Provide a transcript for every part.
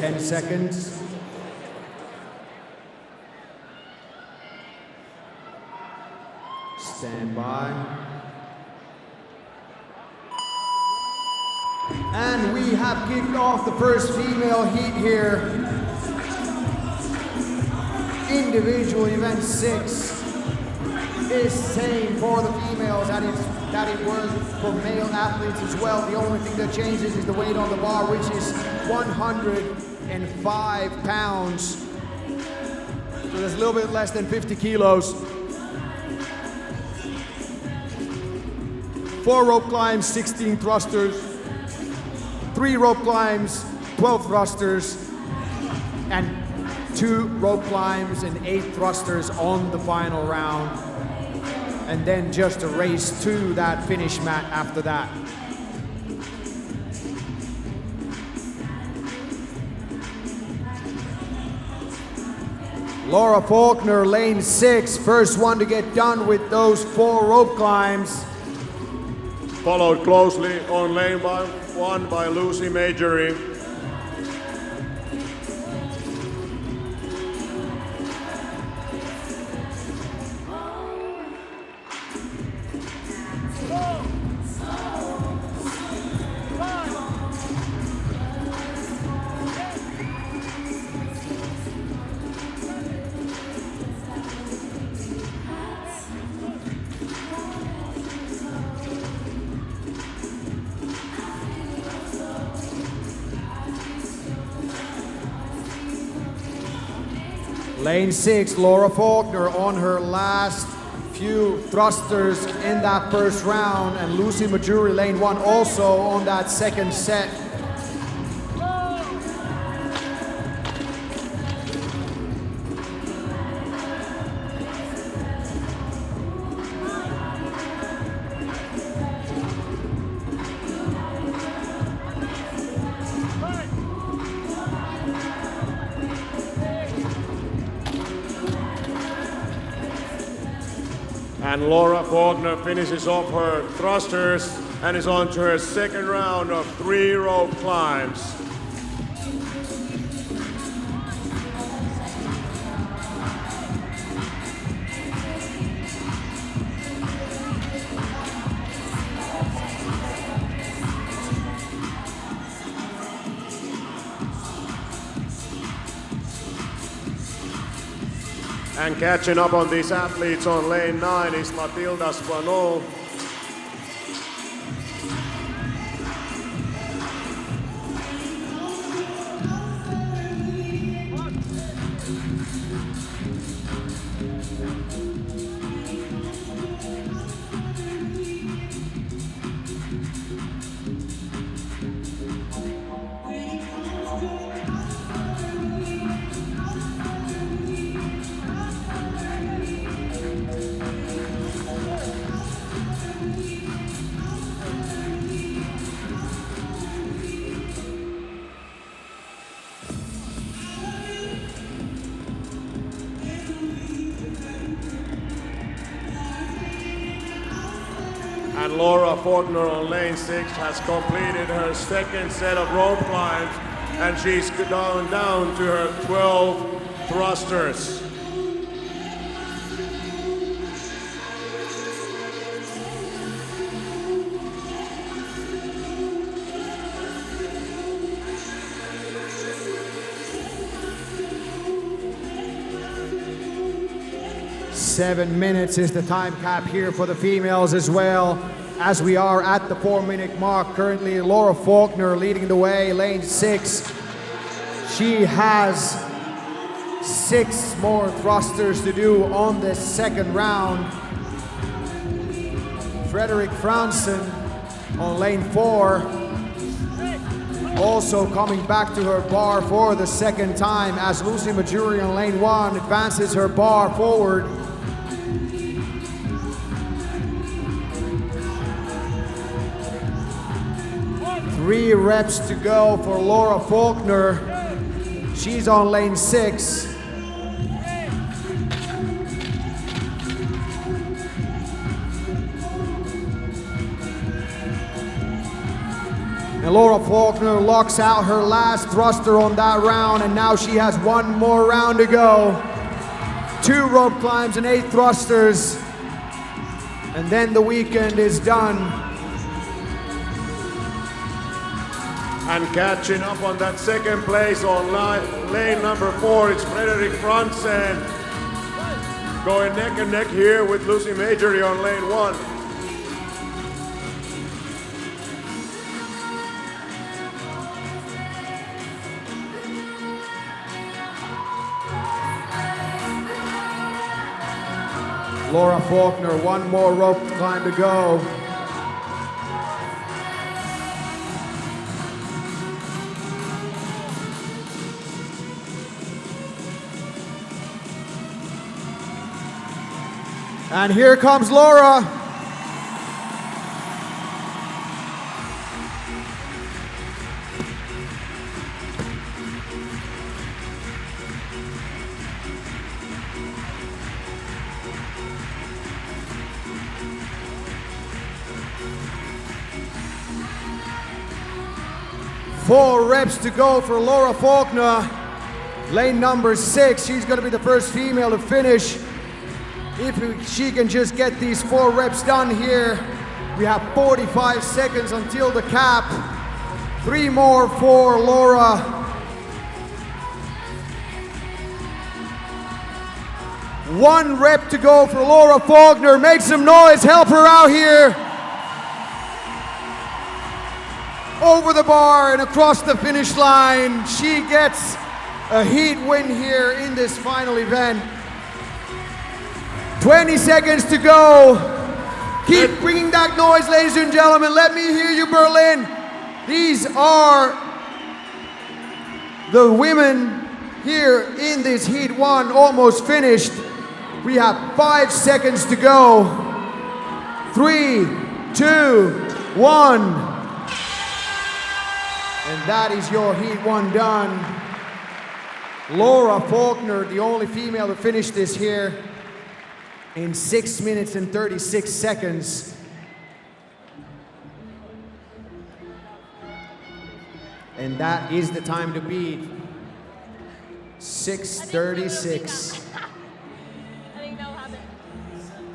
10 seconds. Stand by. And we have kicked off the first female heat here. Individual event 6 is same for the females that it was for male athletes as well. The only thing that changes is the weight on the bar, which is 105 pounds. So there's a little bit less than 50 kilos. 4 rope climbs, 16 thrusters. 3 rope climbs, 12 thrusters. And 2 rope climbs and 8 thrusters on the final round. And then just a race to that finish mat after that. Laura Falkner, lane 6, first one to get done with those 4 rope climbs. Followed closely on lane 1 by Lucy Majory. Lane 6, Laura Falkner on her last few thrusters in that first round, and Lucy Majory, lane 1, also on that second set. And Laura Falkner finishes off her thrusters and is on to her second round of 3 rope climbs. And catching up on these athletes on lane 9 is Matilda Spanol. And Laura Falkner on lane 6 has completed her second set of rope climbs, and she's down to her 12 thrusters. Seven minutes is the time cap here for the females as well, as we are at the 4-minute mark. Currently, Laura Falkner leading the way, lane 6. She has 6 more thrusters to do on this second round. Frederick Franzen on lane 4, also coming back to her bar for the second time, as Lucy Majory on lane 1 advances her bar forward. 3 reps to go for Laura Falkner. She's on lane 6. And Laura Falkner locks out her last thruster on that round, and now she has one more round to go. 2 rope climbs and 8 thrusters. And then the weekend is done. And catching up on that second place on lane number 4, it's Frederick Frantzen. Going neck and neck here with Lucy Majory on lane 1. Laura Falkner, one more rope climb to go. And here comes Laura. Four reps to go for Laura Falkner. Lane number 6, she's gonna be the first female to finish. If she can just get these 4 reps done here, we have 45 seconds until the cap. 3 more for Laura. One rep to go for Laura Falkner. Make some noise, help her out here. Over the bar and across the finish line. She gets a heat win here in this final event. 20 seconds to go. Keep bringing that noise, ladies and gentlemen. Let me hear you, Berlin. These are the women here in this heat 1, almost finished. We have 5 seconds to go. 3, 2, 1. And that is your heat 1 done. Laura Falkner, the only female to finish this here in 6 minutes and 36 seconds. And that is the time to beat. 6:36.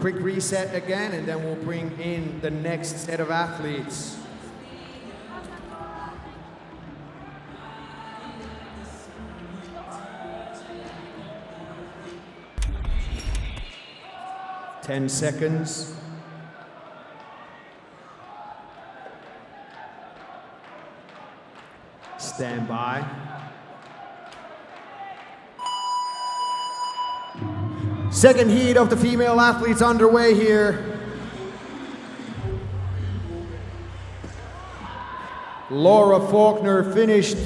Quick reset again, and then we'll bring in the next set of athletes. Ten seconds. Stand by. Second heat of the female athletes underway here. Laura Falkner finished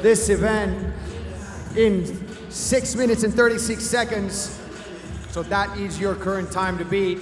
this event in 6 minutes and 36 seconds. So that is your current time to beat.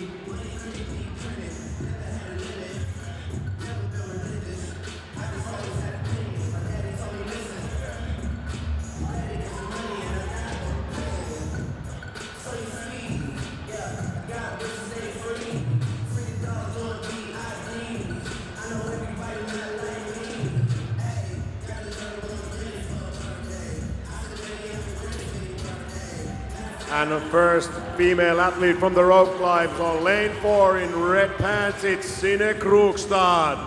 And the first female athlete from the rope climbs on lane 4 in red pants, it's Sine Krokstad.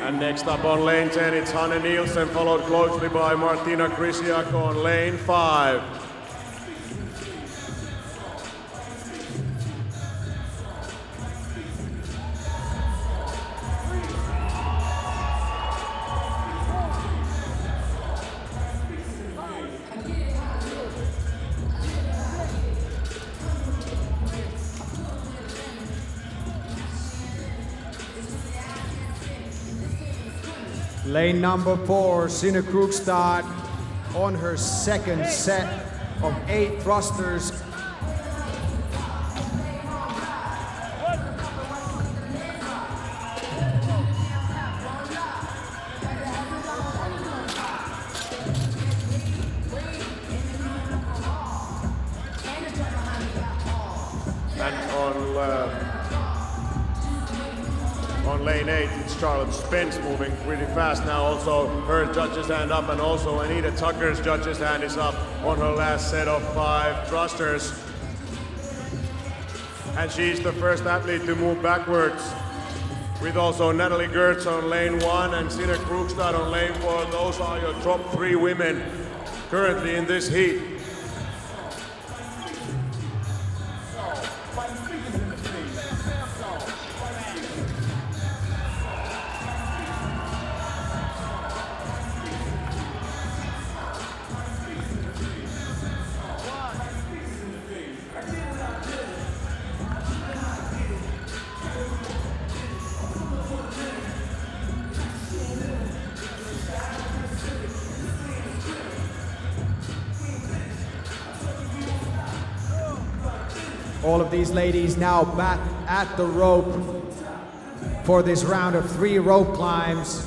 And next up on lane 10, it's Hanne Nielsen, followed closely by Martina Krysiak on lane 5. Lane number 4, Sine Krokstad on her second set of 8 thrusters. And on on lane 8, it's Charlotte Spence moving pretty fast now. Also, her judge's hand up, and also Anita Tucker's judge's hand is up on her last set of 5 thrusters. And she's the first athlete to move backwards, with also Natalie Gertz on lane 1 and Sina Krugstad on lane 4. Those are your top 3 women currently in this heat. All of these ladies now back at the rope for this round of 3 rope climbs.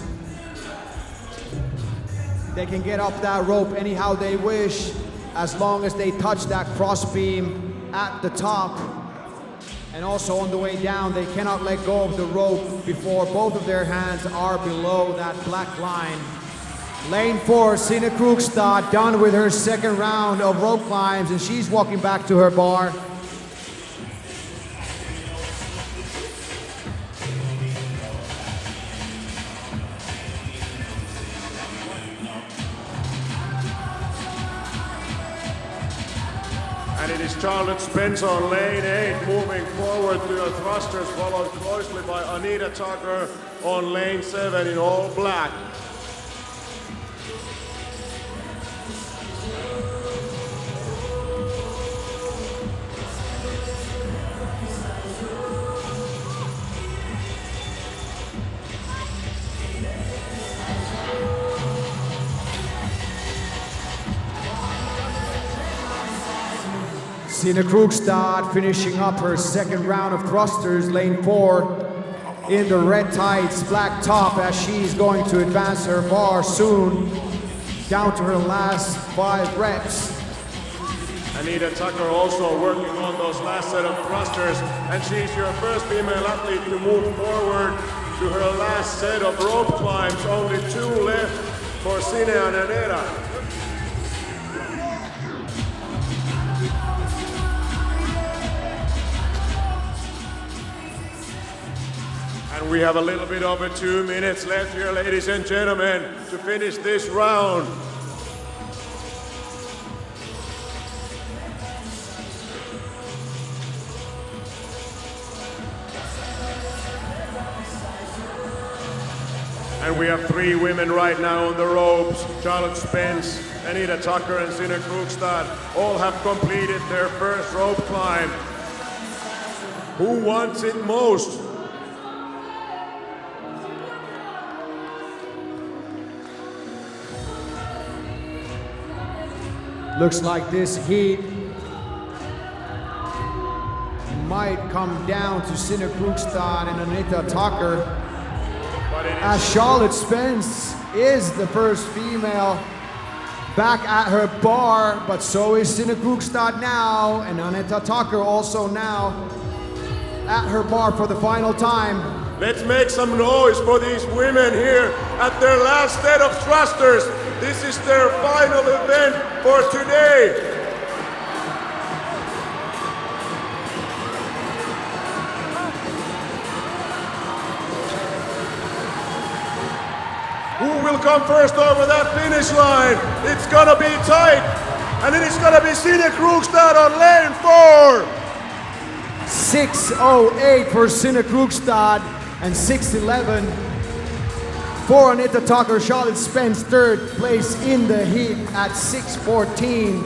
They can get up that rope anyhow they wish, as long as they touch that cross beam at the top. And also on the way down, they cannot let go of the rope before both of their hands are below that black line. Lane 4, Sina Krugstad, done with her second round of rope climbs, and she's walking back to her bar. And it is Charlotte Spence on lane 8 moving forward to the thrusters, followed closely by Anita Tucker on lane 7 in all black. Sina Krugstad finishing up her second round of thrusters, lane 4, in the red tights, black top, as she's going to advance her bar soon, down to her last 5 reps. Anita Tucker also working on those last set of thrusters, and she's your first female athlete to move forward to her last set of rope climbs. Only 2 left for Sina and Anita. And we have a little bit over 2 minutes left here, ladies and gentlemen, to finish this round. And we have 3 women right now on the ropes. Charlotte Spence, Anita Tucker, and Sina Krugstad all have completed their first rope climb. Who wants it most? Looks like this heat might come down to Sina Krugstad and Anita Tucker, as Charlotte Spence is the first female back at her bar, but so is Sina Krugstad now, and Anita Tucker also now at her bar for the final time. Let's make some noise for these women here at their last set of thrusters. This is their final event for today. Who will come first over that finish line? It's gonna be tight, and then it's gonna be Sina Krugstad on lane 4. 6:08 for Sina Krugstad and 6:11 for Anita Tucker. Charlotte Spence third place in the heat at 6:14.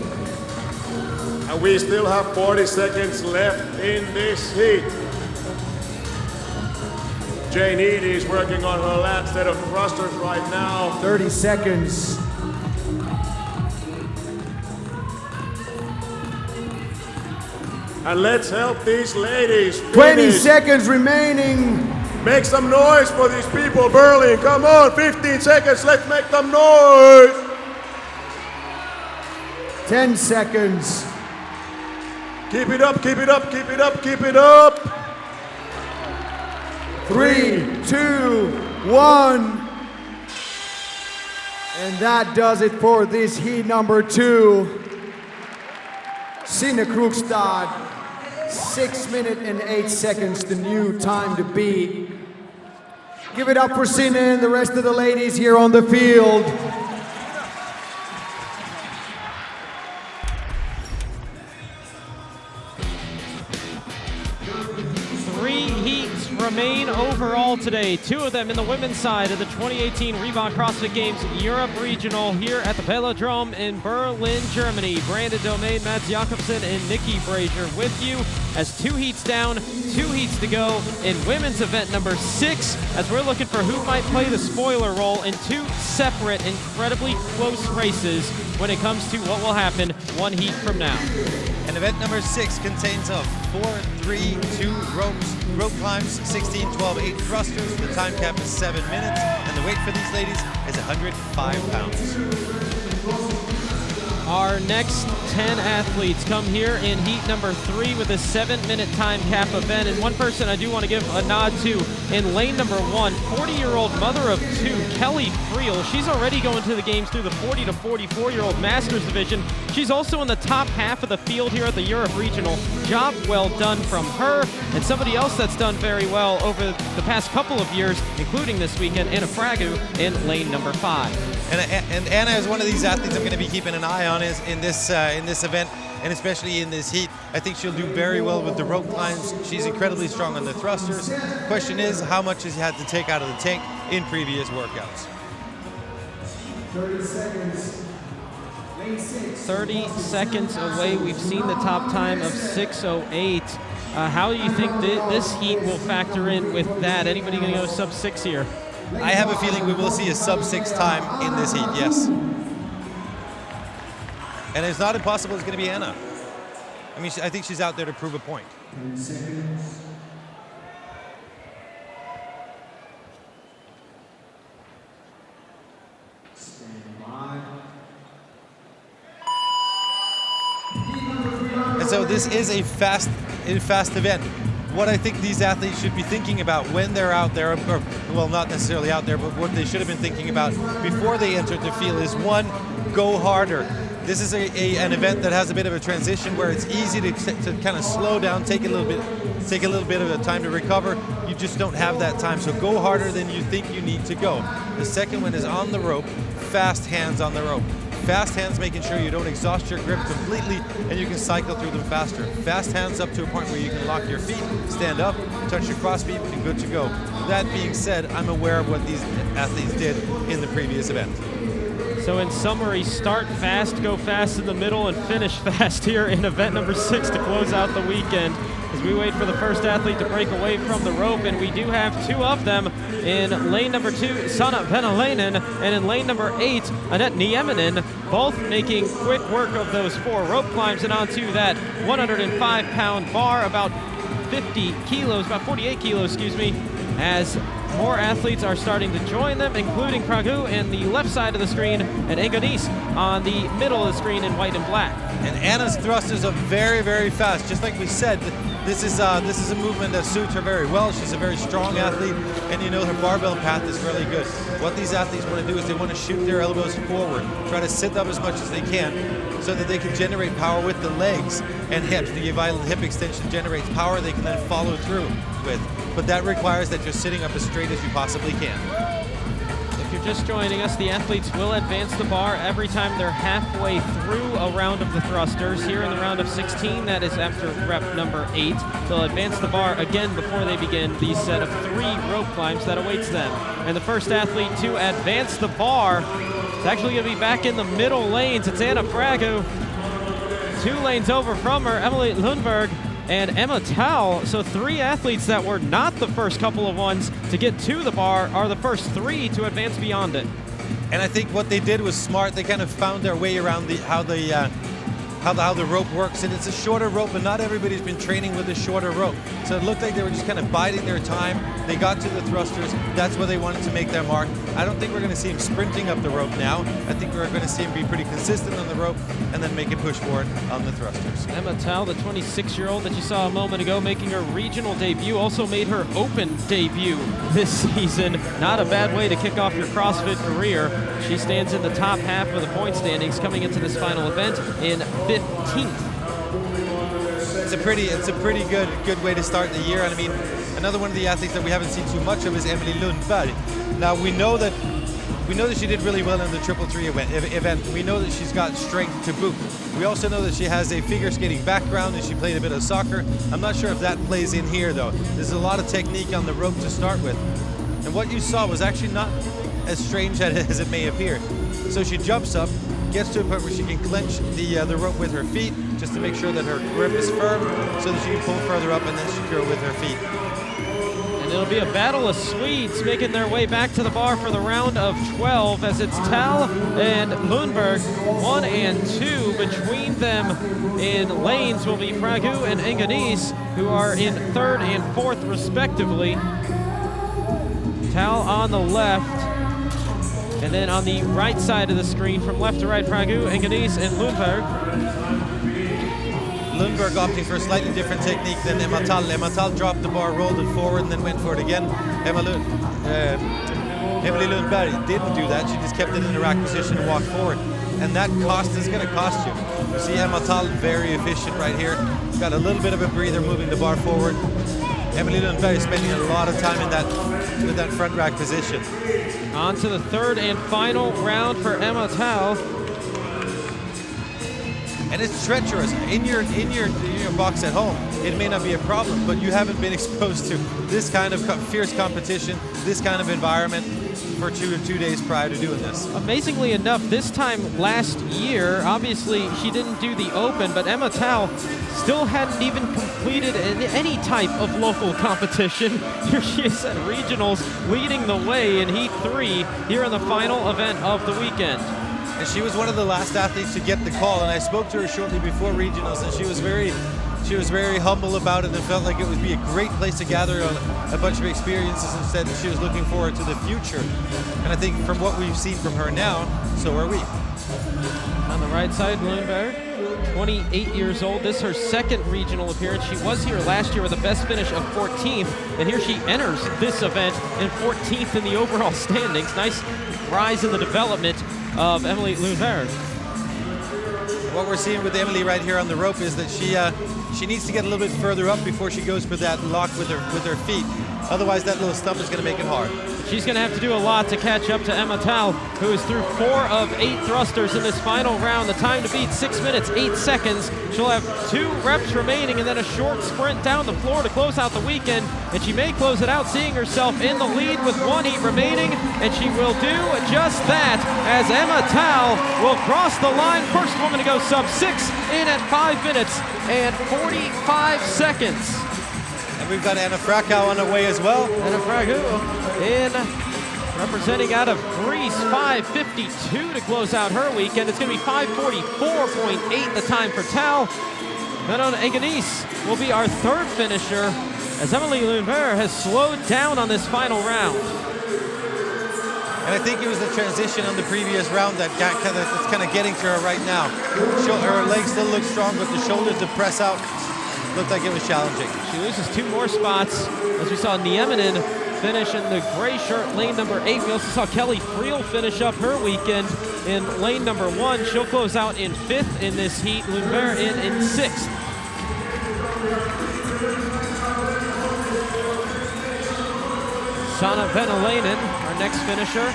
And we still have 40 seconds left in this heat. Jane Eady is working on her last set of thrusters right now. 30 seconds. And let's help these ladies finish. 20 seconds remaining. Make some noise for these people, Berlin. Come on, 15 seconds, let's make some noise. 10 seconds. Keep it up, keep it up, keep it up, keep it up. 3, 2, 1. And that does it for this heat number 2. Signe Krokstad, 6 minutes and 8 seconds, the new time to beat. Give it up for Signe and the rest of the ladies here on the field. Remain overall today. 2 of them in the women's side of the 2018 Reebok CrossFit Games Europe Regional here at the Velodrome in Berlin, Germany. Brandon Domain, Mads Jakobsen, and Nikki Brazier with you as 2 heats down, 2 heats to go in women's event number 6 as we're looking for who might play the spoiler role in 2 separate, incredibly close races when it comes to what will happen 1 heat from now. And event number 6 contains of 4, 3, 2 rope climbs, 16, 12, 8 thrusters. The time cap is 7 minutes, and the weight for these ladies is 105 pounds. Our next 10 athletes come here in heat number 3 with a 7-minute time cap event. And one person I do want to give a nod to in lane number 1, 40-year-old mother of 2, Kelly Friel. She's already going to the games through the 40 to 44-year-old Masters division. She's also in the top half of the field here at the Europe Regional. Job well done from her. And somebody else that's done very well over the past couple of years, including this weekend, Anna Fragu in lane number 5. And Anna is one of these athletes I'm going to be keeping an eye on in this event, and especially in this heat. I think she'll do very well with the rope climbs. She's incredibly strong on the thrusters. Question is, how much has she had to take out of the tank in previous workouts? 30 seconds. Lane 6. 30 seconds away. We've seen the top time of 6:08. How do you think this heat will factor in with that? Anybody going to go sub 6 here? I have a feeling we will see a sub 6 time in this heat, yes. And it's not impossible it's going to be Anna. I mean, I think she's out there to prove a point. 10 seconds. Stand by. And so this is a fast event. What I think these athletes should be thinking about when they're out there, or well, not necessarily out there, but what they should have been thinking about before they entered the field is, 1, go harder. This is an event that has a bit of a transition where it's easy to kind of slow down, take a little bit of a time to recover. You just don't have that time, so go harder than you think you need to go. The second one is on the rope, fast hands on the rope. Fast hands, making sure you don't exhaust your grip completely and you can cycle through them faster. Fast hands up to a point where you can lock your feet, stand up, touch your cross feet, and good to go. That being said, I'm aware of what these athletes did in the previous event. So in summary, start fast, go fast in the middle, and finish fast here in event number 6 to close out the weekend. As we wait for the first athlete to break away from the rope, and we do have 2 of them in lane number 2, Sanna Venäläinen, and in lane number 8, Annette Nieminen, both making quick work of those 4 rope climbs and onto that 105-pound bar, about 50 kilos, about 48 kilos, excuse me, as more athletes are starting to join them, including Krakow on the left side of the screen and Engonis on the middle of the screen in white and black. And Anna's thrusters are very, very fast. Just like we said, this is a movement that suits her very well. She's a very strong athlete, and you know her barbell path is really good. What these athletes want to do is they want to shoot their elbows forward, try to sit up as much as they can so that they can generate power with the legs and hips. The violent hip extension generates power they can then follow through with. But that requires that you're sitting up as straight as you possibly can. If you're just joining us, the athletes will advance the bar every time they're halfway through a round of the thrusters. Here in the round of 16, that is after rep number 8. They'll advance the bar again before they begin the set of 3 rope climbs that awaits them. And the first athlete to advance the bar is actually going to be back in the middle lanes. It's Anna Fragu. 2 lanes over from her, Emily Lundberg and Emma Tau. So 3 athletes that were not the first couple of ones to get to the bar are the first 3 to advance beyond it. And I think what they did was smart. They kind of found their way around how how the rope works, and it's a shorter rope, but not everybody's been training with a shorter rope. So it looked like they were just kind of biding their time. They got to the thrusters. That's where they wanted to make their mark. I don't think we're going to see him sprinting up the rope now. I think we're going to see him be pretty consistent on the rope and then make a push for it on the thrusters. Emma Tal, the 26-year-old that you saw a moment ago, making her regional debut, also made her open debut this season. Not a bad way to kick off your CrossFit career. She stands in the top half of the point standings coming into this final event in 15th. It's a pretty good way to start the year. And I mean, another one of the athletes that we haven't seen too much of is Emily Lundberg. Now we know that she did really well in the 333 event. We know that she's got strength to boot. We also know that she has a figure skating background and she played a bit of soccer. I'm not sure if that plays in here though. There's a lot of technique on the rope to start with. And what you saw was actually not as strange as it may appear. So she jumps up, gets to a point where she can clench the rope with her feet just to make sure that her grip is firm so that she can pull further up and then secure with her feet. And it'll be a battle of Swedes making their way back to the bar for the round of 12 as it's Tal and Lundberg, 1 and 2. Between them in lanes will be Krakow and Enganis, who are in 3rd and 4th respectively. Tal on the left, and then on the right side of the screen from left to right, Krakow, Enganis, and Lundberg. Lundberg opting for a slightly different technique than Emma Tal. Emma Tal dropped the bar, rolled it forward, and then went for it again. Emily Lundberg didn't do that. She just kept it in a rack position and walked forward. And that is going to cost you. You see Emma Tal very efficient right here. Got a little bit of a breather moving the bar forward. Emily Lundberg spending a lot of time in that front rack position. On to the 3rd and final round for Emma Tal. And it's treacherous. In your box at home, it may not be a problem, but you haven't been exposed to this kind of fierce competition, this kind of environment for two days prior to doing this. Amazingly enough, this time last year, obviously she didn't do the Open, but Emma Tal still hadn't even completed any type of local competition. Here she is at regionals, leading the way in Heat 3 here in the final event of the weekend. And she was one of the last athletes to get the call, and I spoke to her shortly before regionals, and she was very humble about it and felt like it would be a great place to gather a bunch of experiences and said that she was looking forward to the future. And I think from what we've seen from her now, so are we. On the right side, Lundberg, 28 years old. This is her 2nd regional appearance. She was here last year with a best finish of 14th, and here she enters this event in 14th in the overall standings. Nice rise in the development of Emily Lundberg. What we're seeing with Emily right here on the rope is that she needs to get a little bit further up before she goes for that lock with her feet. Otherwise, that little stump is going to make it hard. She's going to have to do a lot to catch up to Emma Tal, who is through 4 of 8 thrusters in this final round. The time to beat, 6 minutes, 8 seconds. She'll have 2 reps remaining and then a short sprint down the floor to close out the weekend. And she may close it out, seeing herself in the lead with 1 heat remaining. And she will do just that as Emma Tal will cross the line. First woman to go sub-6 in at 5 minutes and 45 seconds. And we've got Anna Krakow on the way as well. Anna Krakow in representing out of Greece, 5:52 to close out her weekend. It's going to be 5:44.8 the time for Tal. Then Enganis will be our 3rd finisher as Emily Lundberg has slowed down on this final round. And I think it was the transition on the previous round that's kind of getting to her right now. Her legs still look strong, but the shoulders to press out looked like it was challenging. She loses 2 more spots, as we saw Nieminen finish in the gray shirt, lane number 8. We also saw Kelly Friel finish up her weekend in lane number 1. She'll close out in 5th in this heat. Lundberg in 6th. Sanna Venäläinen, our next finisher.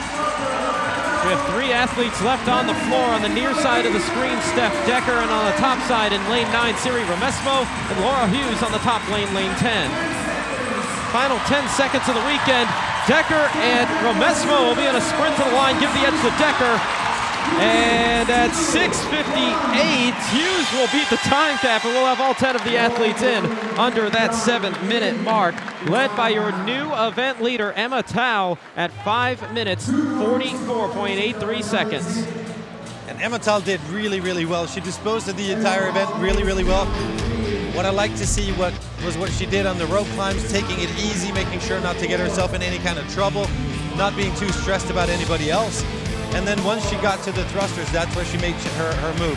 We have 3 athletes left on the floor. On the near side of the screen, Steph Decker, and on the top side in lane 9, Siri Romesmo, and Laura Hughes on the top lane, lane 10. Final 10 seconds of the weekend. Decker and Romesmo will be on a sprint to the line, give the edge to Decker. And at 6:58, Hughes will beat the time cap, and we'll have all 10 of the athletes in under that 7-minute mark, led by your new event leader, Emma Tal, at 5 minutes, 44.83 seconds. And Emmental did really, really well. She disposed of the entire event really, really well. What I like to see was what she did on the rope climbs, taking it easy, making sure not to get herself in any kind of trouble, not being too stressed about anybody else. And then once she got to the thrusters, that's where she made her move.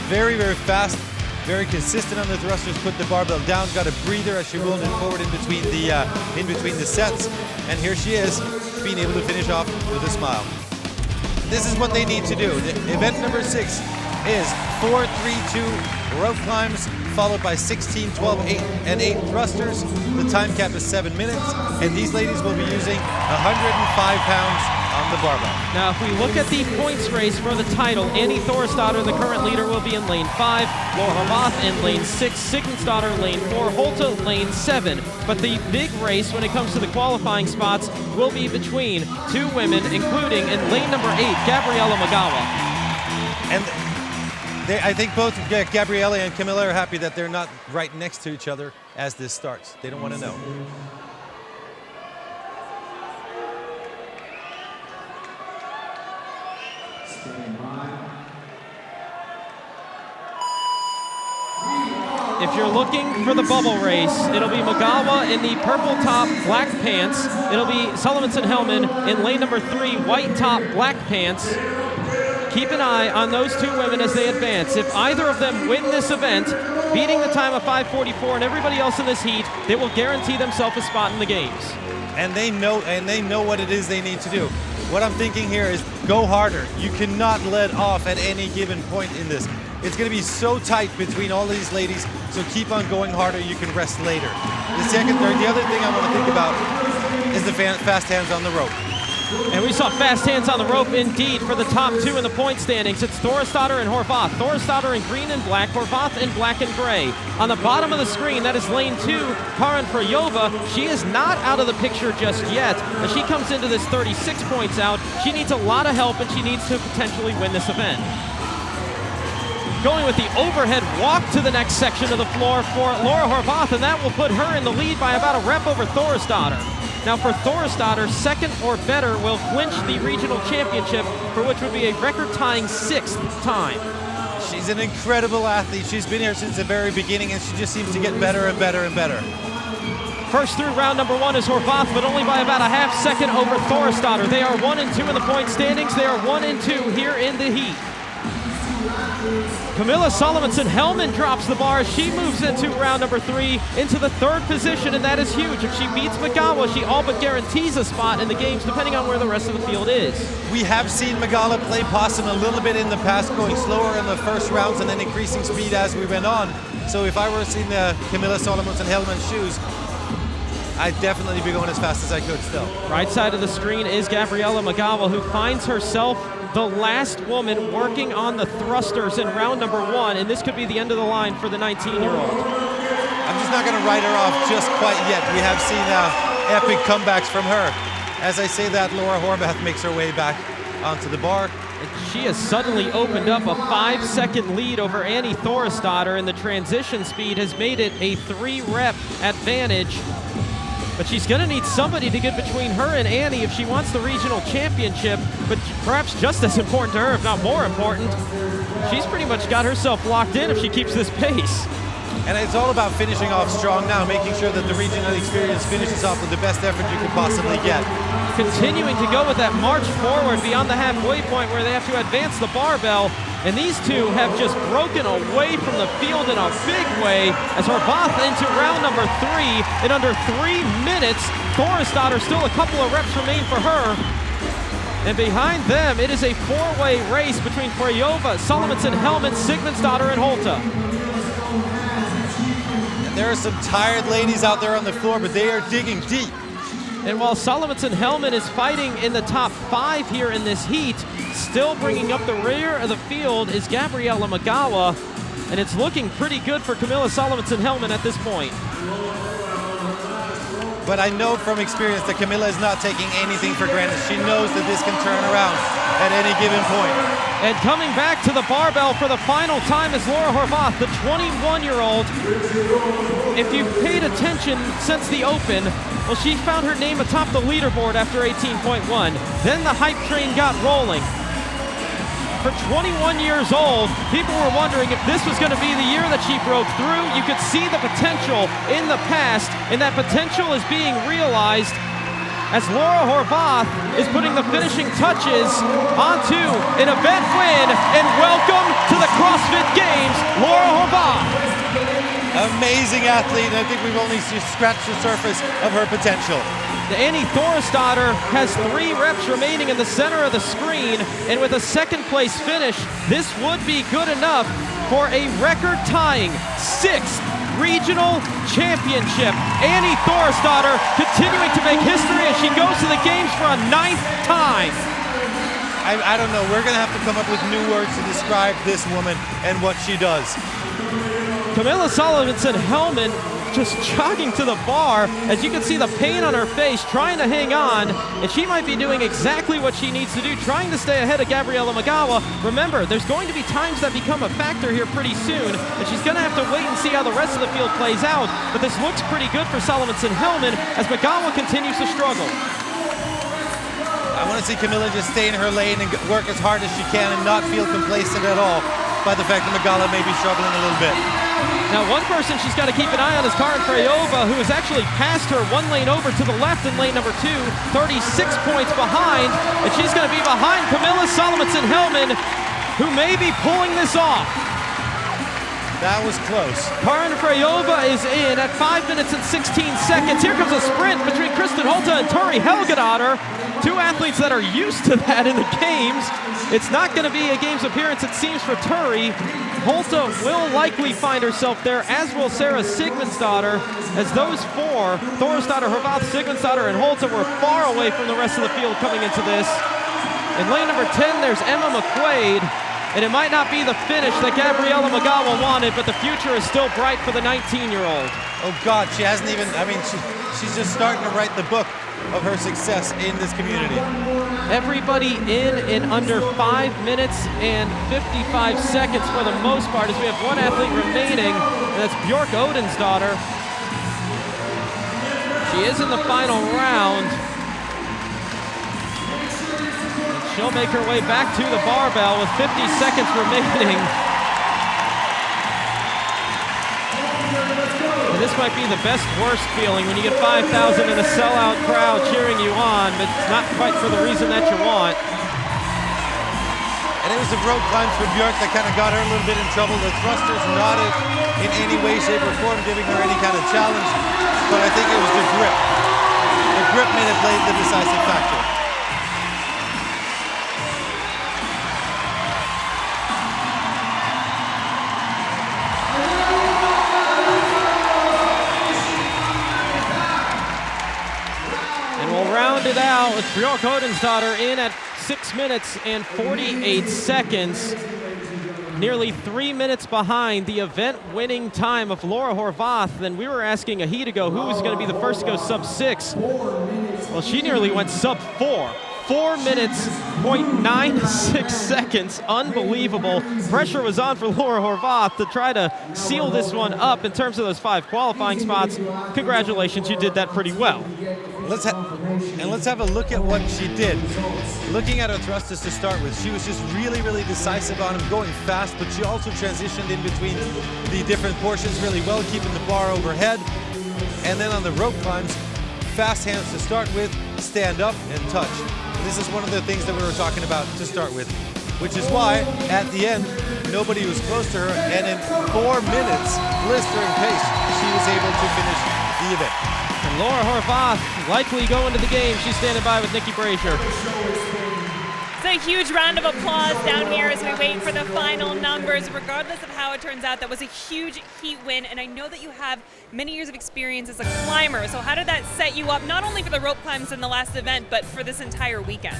Very, very fast, very consistent on the thrusters, put the barbell down, got a breather as she rolled it forward in between the sets. And here she is, being able to finish off with a smile. This is what they need to do. The event number 6 is 4-3-2 rope climbs, followed by 16, 12, 8, and 8 thrusters. The time cap is 7 minutes, and these ladies will be using 105 pounds on the barbell. Now, if we look at the points race for the title, Annie Thorisdottir, the current leader, will be in lane 5, Laura Horvath in lane 6, Sigmundsdottir lane 4, Holte lane 7. But the big race when it comes to the qualifying spots will be between 2 women, including in lane number 8, Gabriella Magawa. And I think both Gabriella and Camilla are happy that they're not right next to each other as this starts. They don't want to know. If you're looking for the bubble race, it'll be Magawa in the purple top, black pants. It'll be Sigmundsdottir in lane number 3, white top, black pants. Keep an eye on those 2 women as they advance. If either of them win this event, beating the time of 5:44 and everybody else in this heat, they will guarantee themselves a spot in the games. And they know what it is they need to do. What I'm thinking here is go harder. You cannot let off at any given point in this. It's going to be so tight between all these ladies, so keep on going harder. You can rest later. The other thing I want to think about is the fast hands on the rope. And we saw fast hands on the rope indeed for the top 2 in the point standings. It's Thorisdottir and Horvath. Thorisdottir in green and black, Horvath in black and gray. On the bottom of the screen, that is lane 2, Karin Frejova. She is not out of the picture just yet. As she comes into this 36 points out, she needs a lot of help and she needs to potentially win this event. Going with the overhead walk to the next section of the floor for Laura Horvath, and that will put her in the lead by about a rep over Thorisdottir. Now for Thorisdottir, 2nd or better will clinch the regional championship, for which would be a record-tying 6th time. She's an incredible athlete. She's been here since the very beginning, and she just seems to get better and better and better. First through round number 1 is Horvath, but only by about a half second over Thorisdottir. They are 1 and 2 in the point standings. They are 1 and 2 here in the heat. Camilla Sigmundsdottir drops the bar. She moves into round number 3, into the 3rd position, and that is huge. If she beats Magawa, she all but guarantees a spot in the games, depending on where the rest of the field is. We have seen Magawa play possum a little bit in the past, going slower in the first rounds and then increasing speed as we went on. So if I were seeing Camilla Sigmundsdottir's shoes, I'd definitely be going as fast as I could still. Right side of the screen is Gabriella Magawa, who finds herself the last woman working on the thrusters in round number 1, and this could be the end of the line for the 19-year-old. I'm just not going to write her off just quite yet. We have seen epic comebacks from her. As I say that, Laura Horvath makes her way back onto the bar. She has suddenly opened up a 5-second lead over Annie Thorisdottir, and the transition speed has made it a 3-rep advantage. But she's going to need somebody to get between her and Annie if she wants the regional championship. But perhaps just as important to her, if not more important, she's pretty much got herself locked in if she keeps this pace. And it's all about finishing off strong now, making sure that the regional experience finishes off with the best effort you can possibly get. Continuing to go with that march forward beyond the halfway point where they have to advance the barbell. And these two have just broken away from the field in a big way as Horvath into round number 3 in under 3 minutes. Thorisdottir still a couple of reps remain for her. And behind them, it is a 4-way race between Frejova, Sigmundsdottir, Sigmundsdottir, and Holte. And there are some tired ladies out there on the floor, but they are digging deep. And while Sigmundsdottir is fighting in the top 5 here in this heat, still bringing up the rear of the field is Gabriella Magawa, and it's looking pretty good for Camilla Sigmundsdottir at this point. But I know from experience that Camilla is not taking anything for granted. She knows that this can turn around at any given point. And coming back to the barbell for the final time is Laura Horvath, the 21-year-old. If you've paid attention since the Open, well, she found her name atop the leaderboard after 18.1. Then the hype train got rolling. For 21 years old, people were wondering if this was going to be the year that she broke through. You could see the potential in the past, and that potential is being realized as Laura Horvath is putting the finishing touches onto an event win. And welcome to the CrossFit Games, Laura Horvath. Amazing athlete, and I think we've only just scratched the surface of her potential. Annie Thorisdottir has 3 reps remaining in the center of the screen, and with a second place finish, this would be good enough for a record-tying 6th regional championship. Annie Thorisdottir continuing to make history as she goes to the games for a 9th time. I don't know, we're gonna have to come up with new words to describe this woman and what she does. Camilla Solomonsson-Hellman just jogging to the bar. As you can see the pain on her face, trying to hang on, and she might be doing exactly what she needs to do, trying to stay ahead of Gabriella Magawa. Remember, there's going to be times that become a factor here pretty soon, and she's gonna have to wait and see how the rest of the field plays out, but this looks pretty good for Solomonsson-Hellman as Magawa continues to struggle. I want to see Camilla just stay in her lane and work as hard as she can and not feel complacent at all by the fact that Magawa may be struggling a little bit. Now, one person she's got to keep an eye on is Karin Freyova, who has actually passed her 1 lane over to the left in lane number 2, 36 points behind, and she's going to be behind Camilla Solomonsson-Hellman, who may be pulling this off. That was close. Karin Freyova is in at 5 minutes and 16 seconds. Here comes a sprint between Kristen Holta and Turi Helgadottir, 2 athletes that are used to that in the games. It's not going to be a games appearance, it seems, for Turi. Holta will likely find herself there, as will Sara Sigmundsdottir, as those 4, Thorisdottir, Horvath, Sigmundsdottir, and Holta, were far away from the rest of the field coming into this. In lane number 10, there's Emma McQuaid, and it might not be the finish that Gabriella Magawa wanted, but the future is still bright for the 19-year-old. Oh God, she hasn't even, she's just starting to write the book of her success in this community. Everybody in under 5 minutes and 55 seconds for the most part, as we have 1 athlete remaining, and that's Björk Odensdottir. She is in the final round. And she'll make her way back to the barbell with 50 seconds remaining. This might be the best worst feeling when you get 5,000 in a sellout crowd cheering you on, but it's not quite for the reason that you want. And it was the rope climbs for Björk that kind of got her a little bit in trouble. The thrusters not in any way, shape, or form giving her any kind of challenge, but I think it was the grip. The grip may have played the decisive factor. It out with Björk Odensdottir in at 6 minutes and 48 seconds. Nearly 3 minutes behind the event-winning time of Laura Horvath. Then we were asking a heat ago who was going to be the first to go sub-6. Well, she nearly went sub-4. 4 minutes, 0.96 seconds. Unbelievable. Pressure was on for Laura Horvath to try to seal this one up in terms of those 5 qualifying spots. Congratulations, you did that pretty well. Let's have a look at what she did. Looking at her thrusters to start with, she was just really, really decisive on them, going fast, but she also transitioned in between the different portions really well, keeping the bar overhead. And then on the rope climbs, fast hands to start with, stand up and touch. This is one of the things that we were talking about to start with, which is why at the end, nobody was close to her, and in 4 minutes, blistering pace, she was able to finish the event. And Laura Horvath likely going to the game. She's standing by with Nikki Brazier. It's a huge round of applause down here as we wait for the final numbers. Regardless of how it turns out, that was a huge heat win, and I know that you have many years of experience as a climber, so how did that set you up, not only for the rope climbs in the last event, but for this entire weekend?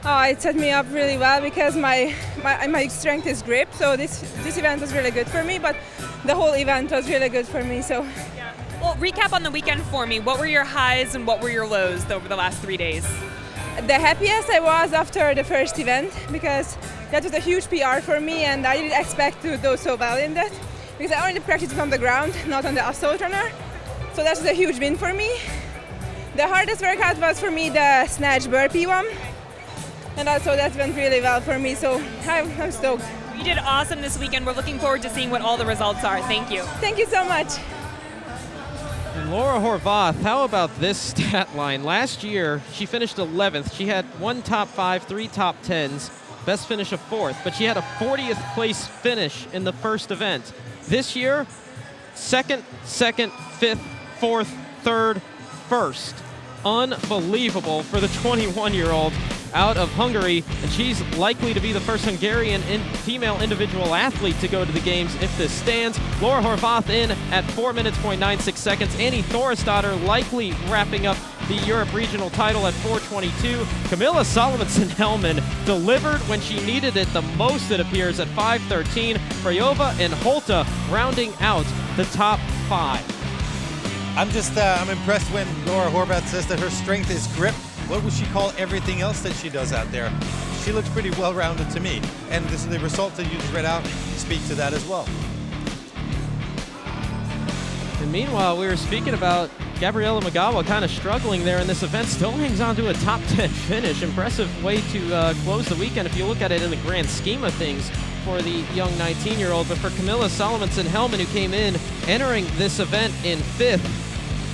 Oh, it set me up really well because my strength is grip, so this event was really good for me, but the whole event was really good for me, so. Yeah. Well, recap on the weekend for me. What were your highs and what were your lows over the last 3 days? The happiest I was after the first event because that was a huge PR for me and I didn't expect to do so well in that because I only practiced on the ground, not on the assault runner. So that was a huge win for me. The hardest workout was for me the snatch burpee one. and also that went really well for me, so I'm stoked. You did awesome this weekend. We're looking forward to seeing what all the results are. Thank you. Thank you so much. And Laura Horvath, how about this stat line? Last year, she finished 11th. She had 1 top 5, 3 top 10s, best finish of 4th, but she had a 40th place finish in the first event. This year, 2nd, 5th, 4th, 3rd, 1st. Unbelievable for the 21-year-old out of Hungary, and she's likely to be the first Hungarian female individual athlete to go to the games if this stands. Laura Horvath in at 4 minutes, 0.96 seconds. Annie Thorisdottir likely wrapping up the Europe regional title at 4:22. Camilla Salomonsson-Hellman delivered when she needed it the most, it appears, at 5:13. Krajova and Holta rounding out the top 5. I'm impressed when Laura Horvath says that her strength is grip. What would she call everything else that she does out there? She looks pretty well-rounded to me. And the results that you just read out speak to that as well. And meanwhile, we were speaking about Gabriela Magawa kind of struggling there in this event, still hangs on to a top 10 finish. Impressive way to close the weekend if you look at it in the grand scheme of things for the young 19-year-old. But for Camilla Salomonsson-Hellman, who came in entering this event in 5th,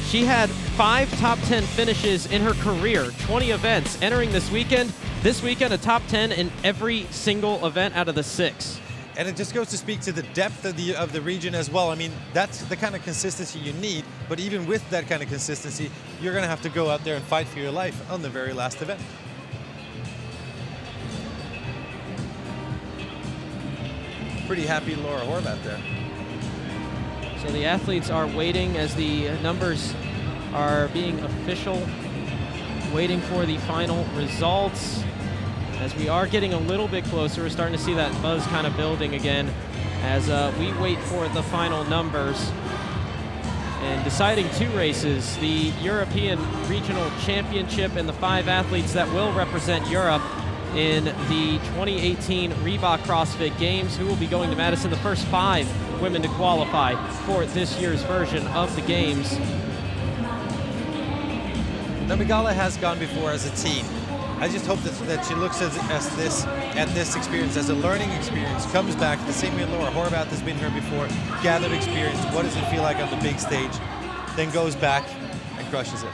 she had 5 top 10 finishes in her career, 20 events entering this weekend. This weekend, a top 10 in every single event out of the 6. And it just goes to speak to the depth of the region as well. I mean, that's the kind of consistency you need, but even with that kind of consistency, you're going to have to go out there and fight for your life on the very last event. Pretty happy Laura Horvath there. So the athletes are waiting as the numbers are being official, waiting for the final results. As we are getting a little bit closer, we're starting to see that buzz kind of building again as we wait for the final numbers. And deciding 2 races, the European Regional Championship and the 5 athletes that will represent Europe in the 2018 Reebok CrossFit Games, who will be going to Madison, the first 5 women to qualify for this year's version of the Games. Now, Migala has gone before as a teen. I just hope that she looks at this experience as a learning experience, comes back the same way Laura Horvath has been here before, gathered experience, what does it feel like on the big stage, then goes back and crushes it.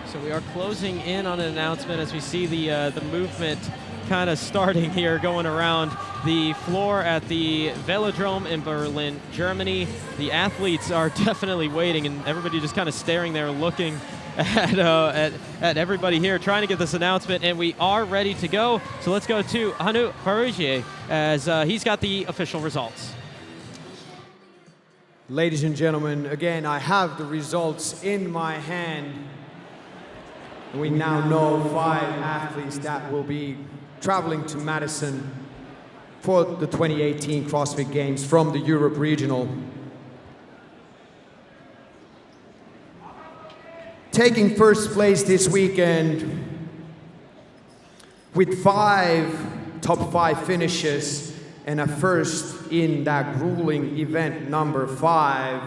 So we are closing in on an announcement as we see the movement kind of starting here, going around the floor at the Velodrome in Berlin, Germany. The athletes are definitely waiting, and everybody just kind of staring there, looking at everybody here, trying to get this announcement, and we are ready to go. So let's go to Hanu Farugier as he's got the official results. Ladies and gentlemen, again, I have the results in my hand. We now know 5 athletes that will be traveling to Madison for the 2018 CrossFit Games from the Europe Regional. Taking first place this weekend with 5 top 5 finishes and a first in that grueling event number 5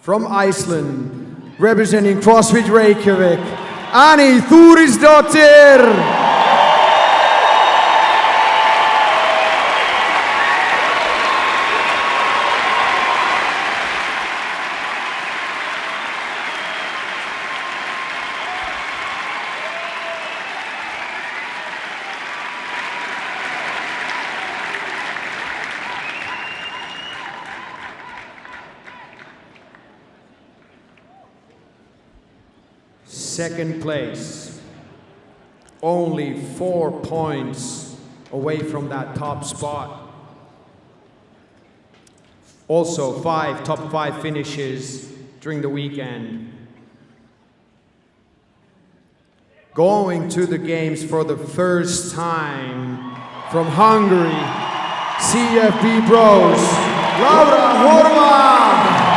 from Iceland, representing CrossFit Reykjavik, Annie Thorisdottir. Second place, only 4 points away from that top spot. Also 5 top 5 finishes during the weekend. Going to the games for the first time from Hungary, CFB Bros, Laura Horvath.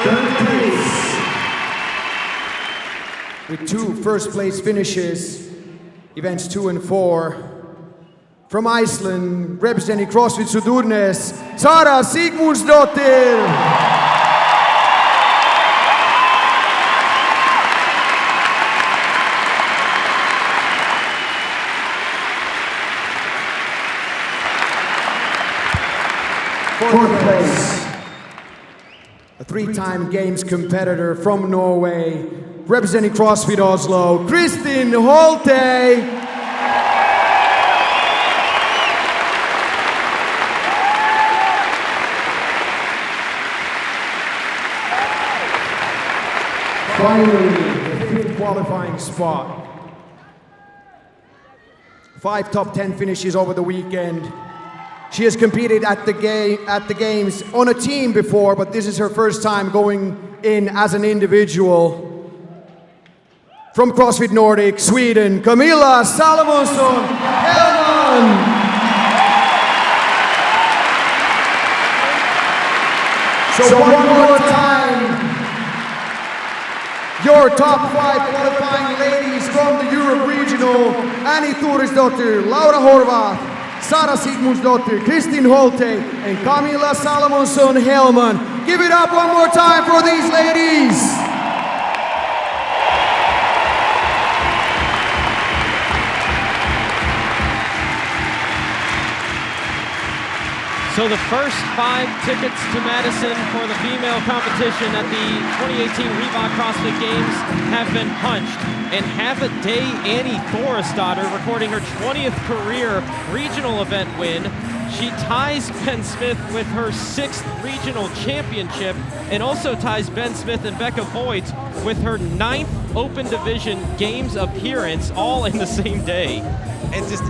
Third place, with 2 first-place finishes, events 2 and 4. From Iceland, representing CrossFit Sudurnes, Sara Sigmundsdottir. Fourth place, a 3-time Games competitor from Norway, representing CrossFit Oslo, Kristin Holte. Finally, the 5th qualifying spot. 5 top 10 finishes over the weekend. She has competed at the games on a team before, but this is her first time going in as an individual. From CrossFit Nordic, Sweden, Camilla Salomonsson Hellman. So one more time, your top 5 qualifying ladies from the Europe Regional: Annie Thorisdottir, Laura Horvath, Sara Sigmundsdottir, Kristin Holte, and Camilla Salomonsson Hellman. Give it up one more time for these ladies. So the first 5 tickets to Madison for the female competition at the 2018 Reebok CrossFit Games have been punched. And half-a-day Annie Thorisdottir recording her 20th career regional event win. She ties Ben Smith with her 6th regional championship and also ties Ben Smith and Becca Voigt with her 9th Open Division Games appearance, all in the same day. And just,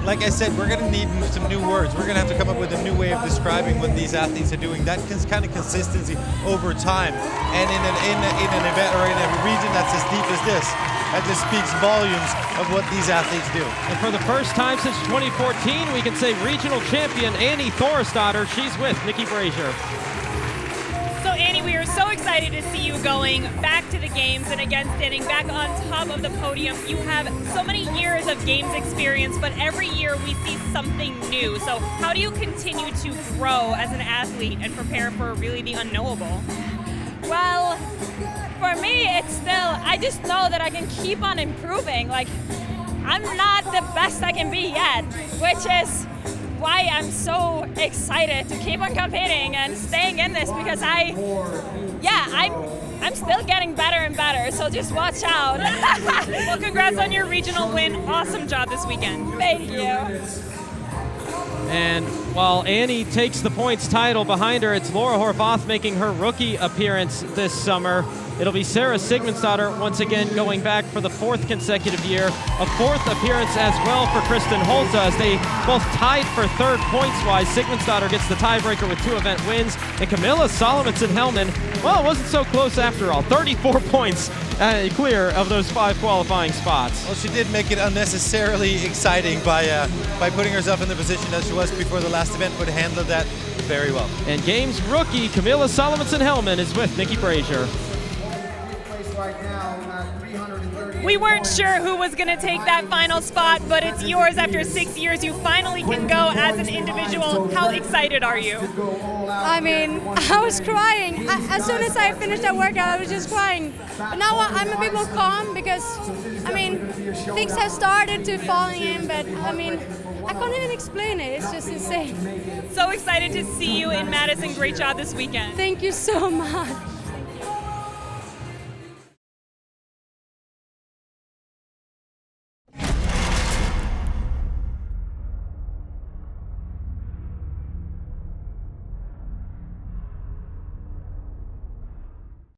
like I said, we're going to need some new words. We're going to have to come up with a new way of describing what these athletes are doing. That kind of consistency over time. And in an event or in a region that's as deep as this, that just speaks volumes of what these athletes do. And for the first time since 2014, we can say regional champion Annie Thorisdottir. She's with Nikki Brazier. So Annie, we are so excited to see you going back to the games and again standing back on top of the podium. You have so many years of games experience, but every year we see something new. So how do you continue to grow as an athlete and prepare for really the unknowable? Well, for me, it's still, I just know that I can keep on improving. Like, I'm not the best I can be yet, which is why I'm so excited to keep on competing and staying in this, because I'm still getting better and better, so just watch out. Well, congrats on your regional win. Awesome job this weekend. Thank you. And while Annie takes the points title behind her, it's Laura Horvath making her rookie appearance this summer. It'll be Sara Sigmundsdottir once again going back for the 4th consecutive year. A 4th appearance as well for Kristin Holte, as they both tied for 3rd points-wise. Sigmundsdottir gets the tiebreaker with 2 event wins. And Camilla Salomonsson Hellman, well, it wasn't so close after all. 34 points clear of those 5 qualifying spots. Well, she did make it unnecessarily exciting by putting herself in the position that she was before the last event, but handled that very well. And Games rookie Camilla Salomonsson Hellman is with Nikki Brazier. We weren't sure who was going to take that final spot, but it's yours after 6 years. You finally can go as an individual. How excited are you? I mean, I was crying. As soon as I finished that workout, I was just crying. But now I'm a bit more calm because, I mean, things have started to falling in, but I mean, I can't even explain it. It's just insane. So excited to see you in Madison. Great job this weekend. Thank you so much.